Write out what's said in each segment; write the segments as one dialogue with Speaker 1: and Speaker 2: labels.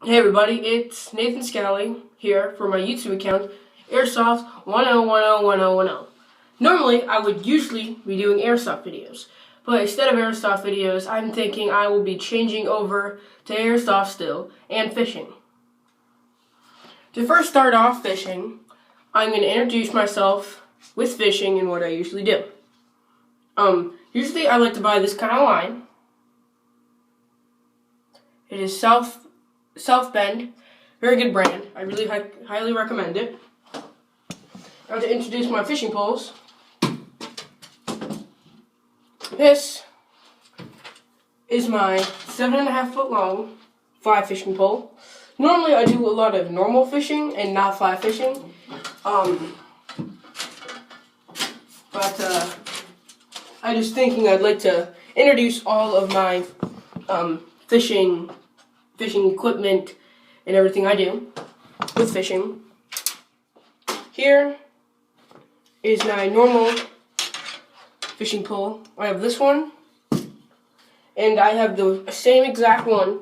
Speaker 1: Hey everybody, it's Nathan Scally here for my YouTube account, Airsoft 10101010. Normally, I would usually be doing Airsoft videos, but instead of Airsoft videos, I'm thinking I will be changing over to Airsoft still and fishing. To first start off fishing, I'm going to introduce myself with fishing and what I usually do. Usually I like to buy this kind of line. It is South Bend, very good brand. I really highly recommend it. I want to introduce my fishing poles. This is my 7.5 foot long fly fishing pole. Normally I do a lot of normal fishing and not fly fishing. I was thinking I'd like to introduce all of my fishing equipment and everything I do with fishing. Here is my normal fishing pole. I have this one, and I have the same exact one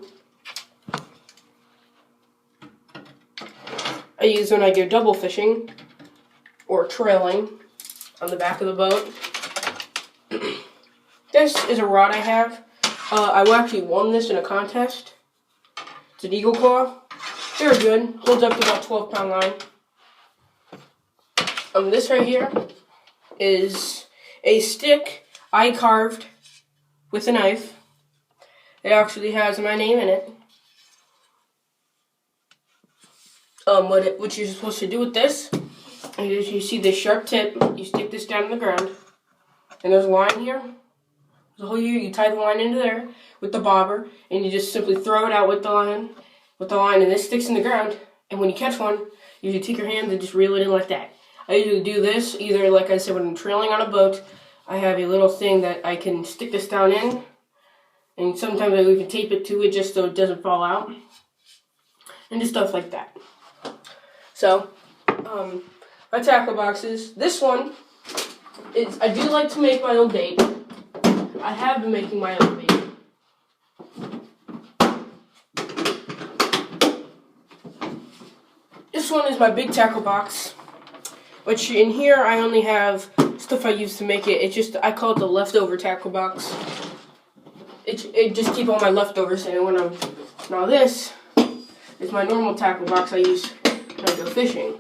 Speaker 1: I use when I go double fishing or trailing on the back of the boat. This is a rod I have. I actually won this in a contest. It's an Eagle Claw. Very good. Holds up to about 12-pound line. This right here is a stick I carved with a knife. It actually has my name in it. What you're supposed to do with this is you see this sharp tip, you stick this down in the ground, and there's a line here. There's a hole here, you tie the line into there with the bobber, and you just simply throw it out with the line, and this sticks in the ground, and when you catch one, you usually take your hands and just reel it in like that. I usually do this either, like I said, when I'm trailing on a boat. I have a little thing that I can stick this down in, and sometimes I even tape it to it just so it doesn't fall out, and just stuff like that. So, my tackle boxes. This one is, I do like to make my own bait. I have been making my own bait. This one is my big tackle box, which in here I only have stuff I use to make it. I call it the leftover tackle box. It just keep all my leftovers in it now this is my normal tackle box I use when I go fishing.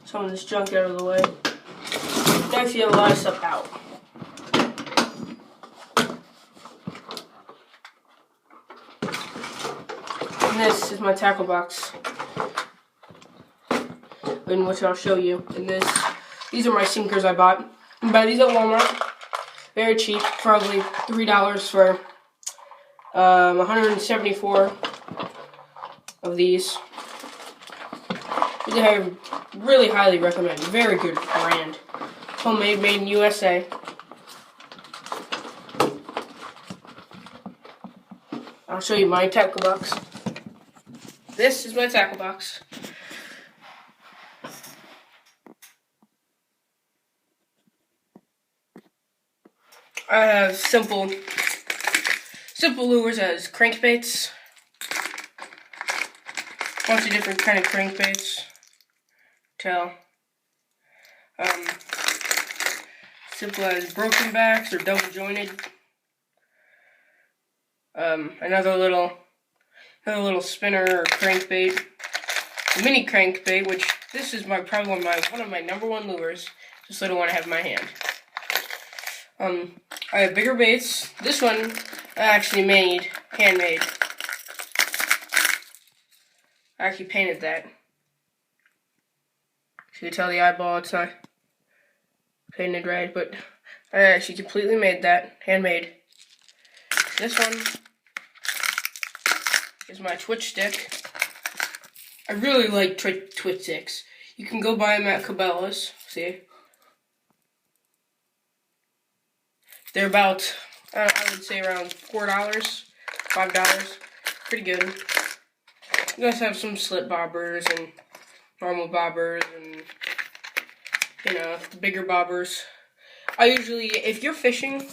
Speaker 1: Some of this junk out of the way. I actually have a lot of stuff out. And this is my tackle box, in which I'll show you. And these are my sinkers I bought. I buy these at Walmart. Very cheap, probably $3 for 174 of these. Which I really highly recommend. Very good brand. Homemade, made in USA. I'll show you my tackle box. This is my tackle box. I have simple lures as crankbaits. Bunch of different kind of crankbaits. Simple as broken backs or double jointed. Another little spinner or crankbait. A mini crankbait, which this is probably one of my number one lures. Just little one I have in my hand. I have bigger baits. This one I actually made, handmade. I actually painted that. So you can tell the eyeball it's not painted right, but I actually completely made that, handmade. This one is my twitch stick. I really like twitch sticks. You can go buy them at Cabela's. See? They're about, I would say around $4, $5. Pretty good. You guys have some slip bobbers and normal bobbers and, bigger bobbers. I usually, if you're fishing,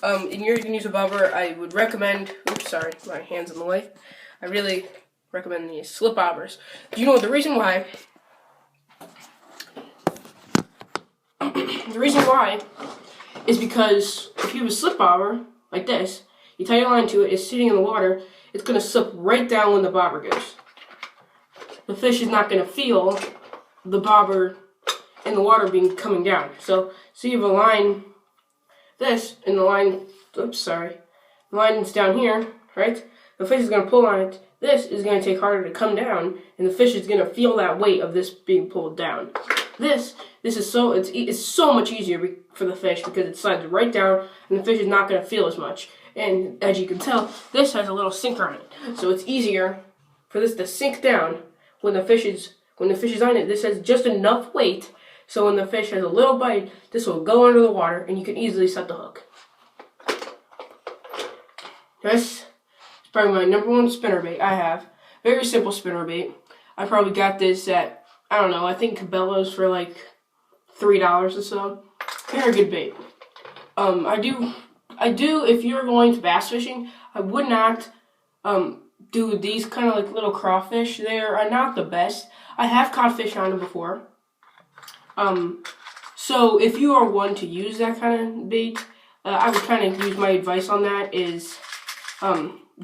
Speaker 1: and you're going to use a bobber, I would recommend, oops, sorry, my hand's in the way. I really recommend these slip bobbers. Do you know the reason why? The reason why is because if you have a slip bobber, like this, you tie your line to it, it's sitting in the water, it's going to slip right down when the bobber goes. The fish is not going to feel the bobber in the water coming down. So you have a line, this, and the line, oops, sorry, the line is down here, right? The fish is going to pull on it. This is going to take harder to come down, and the fish is going to feel that weight of this being pulled down. This is it's so much easier for the fish because it slides right down, and the fish is not going to feel as much. And as you can tell, this has a little sinker on it, so it's easier for this to sink down when the fish is on it. This has just enough weight, so when the fish has a little bite, this will go under the water, and you can easily set the hook. This is probably my #1 spinnerbait I have. Very simple spinnerbait. I probably got this at, I don't know, I think Cabela's for like $3 or so. Very good bait. I do, if you're going to bass fishing, I would not do these kind of like little crawfish. They are not the best. I have caught fish on them before. So if you are one to use that kind of bait, I would kind of use my advice on that is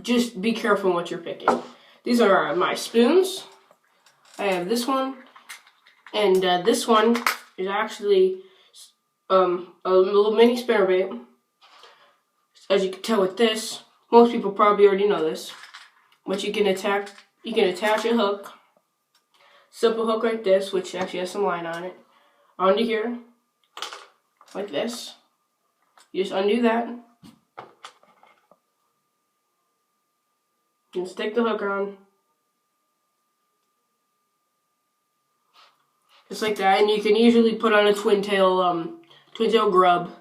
Speaker 1: just be careful what you're picking. These are my spoons. I have this one, and this one is actually a little mini spinnerbait. As you can tell with this, most people probably already know this, but you can attach a hook, simple hook like this, which actually has some line on it, onto here, like this. You just undo that, and stick the hook on, just like that. And you can usually put on a twin tail grub,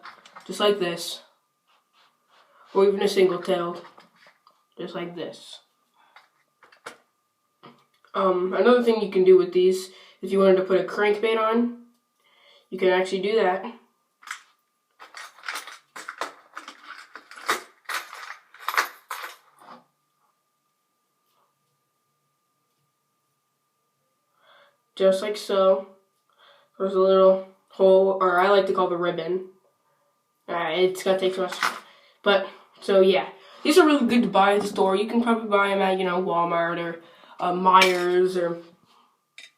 Speaker 1: just like this, or even a single tailed, just like this. Another thing you can do with these, if you wanted to put a crankbait on, you can actually do that. Just like so. There's a little hole, or I like to call the ribbon. It's gonna take too much time. But, so yeah. These are really good to buy at the store. You can probably buy them at, Walmart or Myers or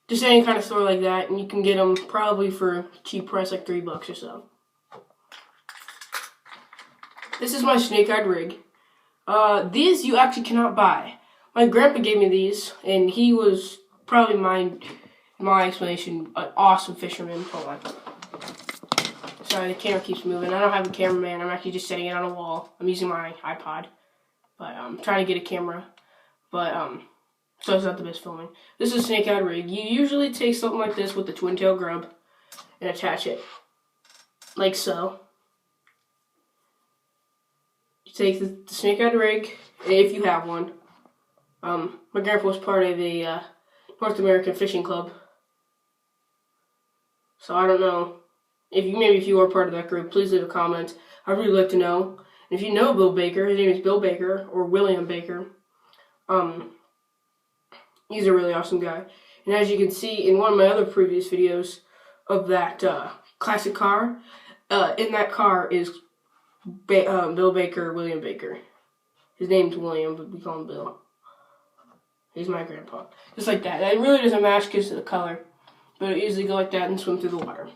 Speaker 1: just any kind of store like that. And you can get them probably for a cheap price, like $3 or so. This is my snake-eyed rig. These you actually cannot buy. My grandpa gave me these, and he was probably my explanation, an awesome fisherman. Hold on. Sorry, the camera keeps moving. I don't have a cameraman. I'm actually just setting it on a wall. I'm using my iPod, but I'm trying to get a camera. But so it's not the best filming. This is a snake-eyed rig. You usually take something like this with the twin tail grub and attach it like so. You take the snake-eyed rig, if you have one. My grandpa was part of a North American Fishing Club. So I don't know. If you are part of that group, please leave a comment. I'd really like to know. And if you know Bill Baker, his name is Bill Baker, or William Baker. He's a really awesome guy. And as you can see in one of my other previous videos of that classic car, in that car is Bill Baker, William Baker. His name's William, but we call him Bill. He's my grandpa. Just like that. That really doesn't match because of the color. But it usually go like that and swim through the water.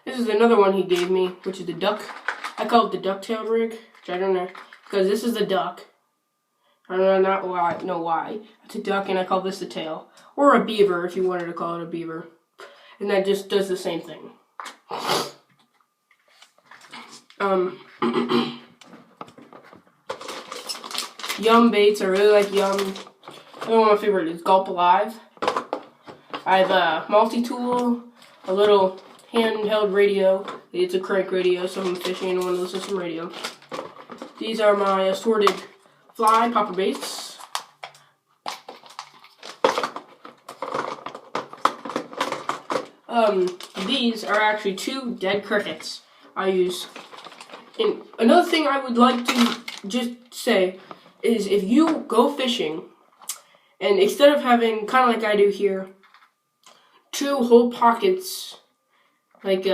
Speaker 1: This is another one he gave me, which is the duck. I call it the duck-tailed rig, which I don't know, because this is the duck. I don't know why. It's a duck, and I call this the tail. Or a beaver, if you wanted to call it a beaver. And that just does the same thing. Yum baits, I really like Yum. One of my favorite is Gulp Alive. I have a multi-tool, a little handheld radio. It's a crank radio, so I'm fishing and I want to listen to some radio. These are my assorted fly popper baits. these are actually 2 dead crickets I use. And another thing I would like to just say is if you go fishing, and instead of having, kind of like I do here, 2 whole pockets, like,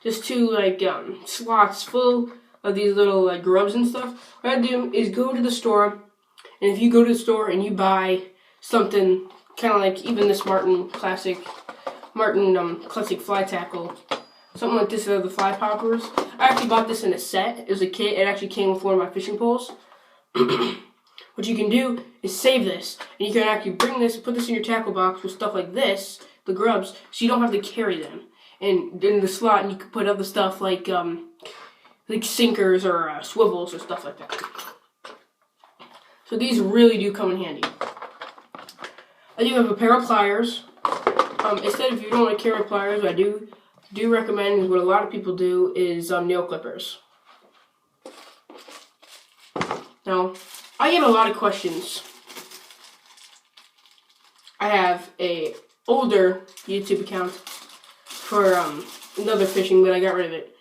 Speaker 1: just 2, like, slots full of these little, like, grubs and stuff, what I do is go to the store, and if you go to the store and you buy something, kind of like even this Martin Classic fly tackle, something like this out of the fly poppers. I actually bought this in a set. It was a kit. It actually came with one of my fishing poles. What you can do is save this, and you can actually bring this, put this in your tackle box with stuff like this, the grubs, so you don't have to carry them. And in the slot, and you can put other stuff like sinkers or swivels or stuff like that. So these really do come in handy. I do have a pair of pliers. Instead, if you don't want to carry pliers, what I do recommend is what a lot of people do is nail clippers. Now, I get a lot of questions. I have a older YouTube account for another fishing, but I got rid of it.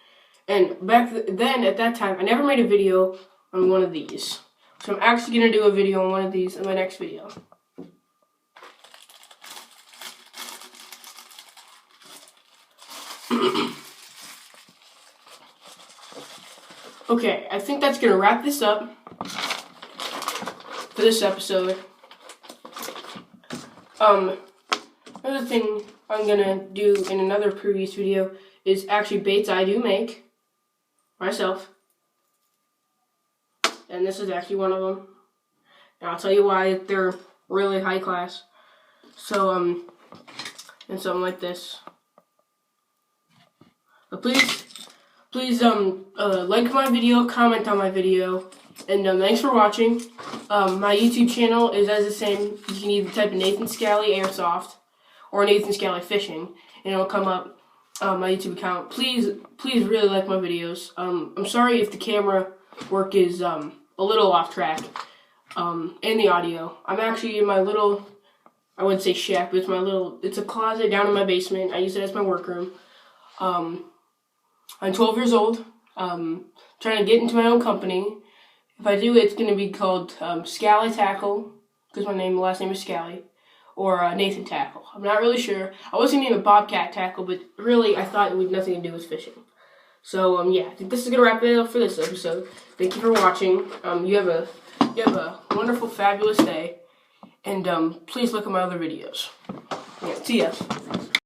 Speaker 1: And back then, at that time, I never made a video on one of these. So I'm actually going to do a video on one of these in my next video. Okay, I think that's going to wrap this up for this episode. Another thing I'm going to do in another previous video is actually baits I do make myself. And this is actually one of them. And I'll tell you why they're really high class. So, and something like this. But please, like my video, comment on my video, and thanks for watching. My YouTube channel is as the same. You can either type in Nathan Scally Airsoft or Nathan Scally Fishing, and it'll come up my YouTube account. Please really like my videos. I'm sorry if the camera work is a little off track, and the audio. I'm actually in my little, I wouldn't say shack, but it's a closet down in my basement. I use it as my workroom. I'm 12 years old, trying to get into my own company. If I do, it's going to be called Scally Tackle, because my last name is Scally, or Nathan Tackle. I'm not really sure. I was going to name it Bobcat Tackle, but really I thought it had nothing to do with fishing. So, yeah, I think this is going to wrap it up for this episode. Thank you for watching. You have a wonderful, fabulous day, and please look at my other videos. Yeah, see ya.